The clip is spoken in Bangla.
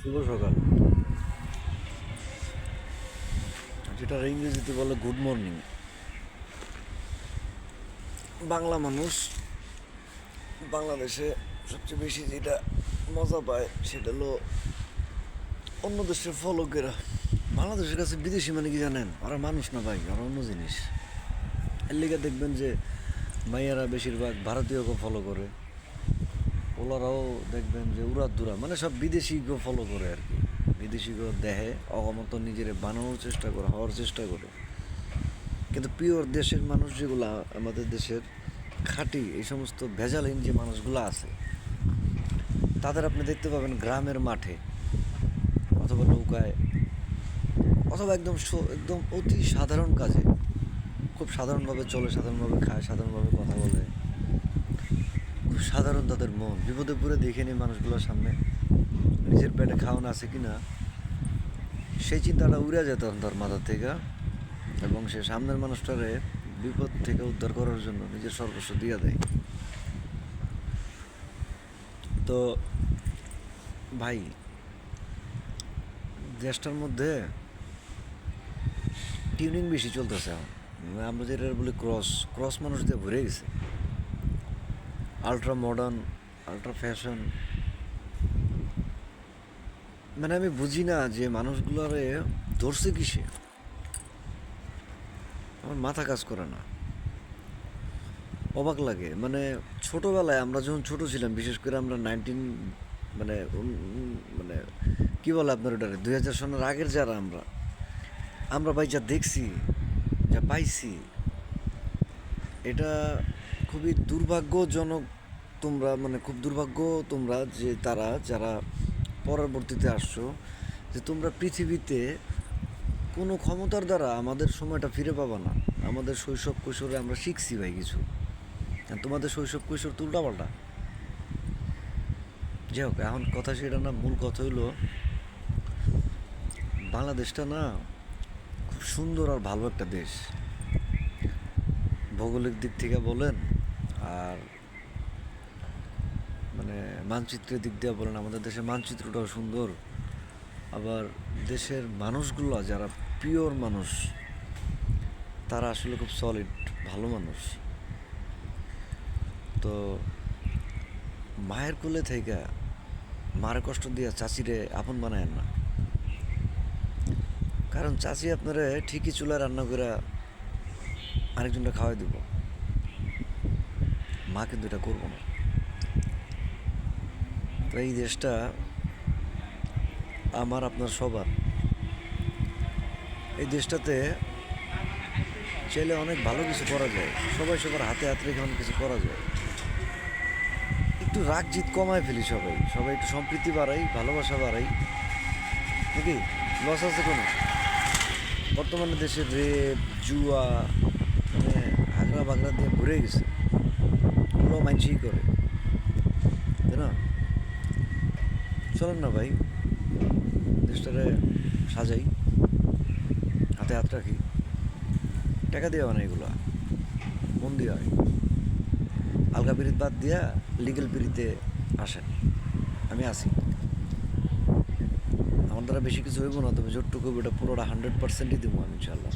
শুভ সকাল, যেটা ইংরেজিতে বলে গুড মর্নিং। বাংলা মানুষ বাংলাদেশে সবচেয়ে বেশি যেটা মজা পায় সেটা হলো অন্য দেশের ফলোকেরা। বাংলাদেশের কাছে বিদেশি মানে কি জানেন? ওরা মানুষ না ভাই, ওরা অন্য জিনিস। এর লিগে দেখবেন যে মাইয়ারা বেশিরভাগ ভারতীয়কে ফলো করে, ওলারাও দেখবেন যে উড়াদুরা মানে সব বিদেশিকে ফলো করে আর কি। বিদেশিকে দেহে অগমত নিজের বানানোর চেষ্টা করে, হওয়ার চেষ্টা করে। কিন্তু পিওর দেশের মানুষ যেগুলা, আমাদের দেশের খাঁটি এই সমস্ত ভেজালহীন যে মানুষগুলো আছে, তাদের আপনি দেখতে পাবেন গ্রামের মাঠে অথবা নৌকায় অথবা একদম অতি সাধারণ কাজে খুব সাধারণভাবে চলে, সাধারণভাবে খায়, সাধারণভাবে কথা বলে। খুব সাধারণ তাদের মন। বিপদে পড়ে দেখে নিই মানুষগুলোর সামনে নিজের পেটে খাওয়ানো আছে কি না, সেই চিন্তাটা উড়ে যেত তার মাথা থেকে, এবং সে সামনের মানুষটারে বিপদ থেকে উদ্ধার করার জন্য নিজের সর্বস্ব দিয়ে দেয়। তো ভাই, দেশটার মধ্যে টিউনিং বেশি চলতেছে এখন। আমরা যেটা বলি ক্রস ক্রস মানুষ দিয়ে ভরে গেছে। Ultra modern, ultra fashion. মানে আমি বুঝি না যে মানুষগুলোরে ধরছে কিসে, আমার মাথা কাজ করে না। অবাক লাগে। মানে ছোটোবেলায় আমরা যখন ছোটো ছিলাম, বিশেষ করে আমরা মানে মানে কী বলে আপনার ওটারে 2000 সনের আগের যারা আমরা আমরা ভাই যা দেখছি, যা পাইছি, এটা খুবই দুর্ভাগ্যজনক। তোমরা মানে খুব দুর্ভাগ্য তোমরা, যে তারা যারা পরবর্তীতে আসছো, যে তোমরা পৃথিবীতে কোনো ক্ষমতার দ্বারা আমাদের সময়টা ফিরে পাবা না। আমাদের শৈশব কৈশোরে আমরা শিখছি ভাই কিছু, আর তোমাদের শৈশব কৈশোর তো উল্টাপাল্টা। যাই হোক, এখন কথা সেটা না, মূল কথা হইলো বাংলাদেশটা না খুব সুন্দর আর ভালো একটা দেশ। ভৌগোলিক দিক থেকে বলেন, আর মানে মানচিত্রের দিক দিয়ে বলেন, আমাদের দেশের মানচিত্রটাও সুন্দর। আবার দেশের মানুষগুলো যারা পিওর মানুষ, তারা আসলে খুব সলিড ভালো মানুষ। তো মায়ের কোলে থেকে মারে কষ্ট দিয়া চাচিরে আপন বানায়েন না। কারণ চাচি আপনারে ঠিকই চুলায় রান্না করে আরেকজনটা খাওয়াই দিব, মা কিন্তু এটা করবো না। তো এই দেশটা আমার, আপনার, সবার। এই দেশটাতে চাইলে অনেক ভালো কিছু করা যায়। সবাই সবার হাতে হাত রেখে অনেক কিছু করা যায়। একটু রাগ জিত কমায় ফেলি, সবাই সবাই একটু সম্প্রীতি বাড়াই, ভালোবাসা বাড়াই, নাকি লস আছে কোনো? বর্তমানে দেশের রেপ, জুয়া, মানে আগড়া বাগড়া দিয়ে ভরে গেছে। ওগুলো মানসিই করে, তাই না? চলেন না ভাই, দেশটারে সাজাই, হাতে হাত রাখি। টাকা দিয়ে হয় না এগুলো, মন দিয়ে হয়। আলগা পিরিত বাদ দিয়া লিগেল পিরিতে আসেন, আমি আসি। আমার দ্বারা বেশি কিছু হইব না, তবে যতটুকু এটা পুরোটা 100%ই দেবো আমি, ইনশাল্লাহ।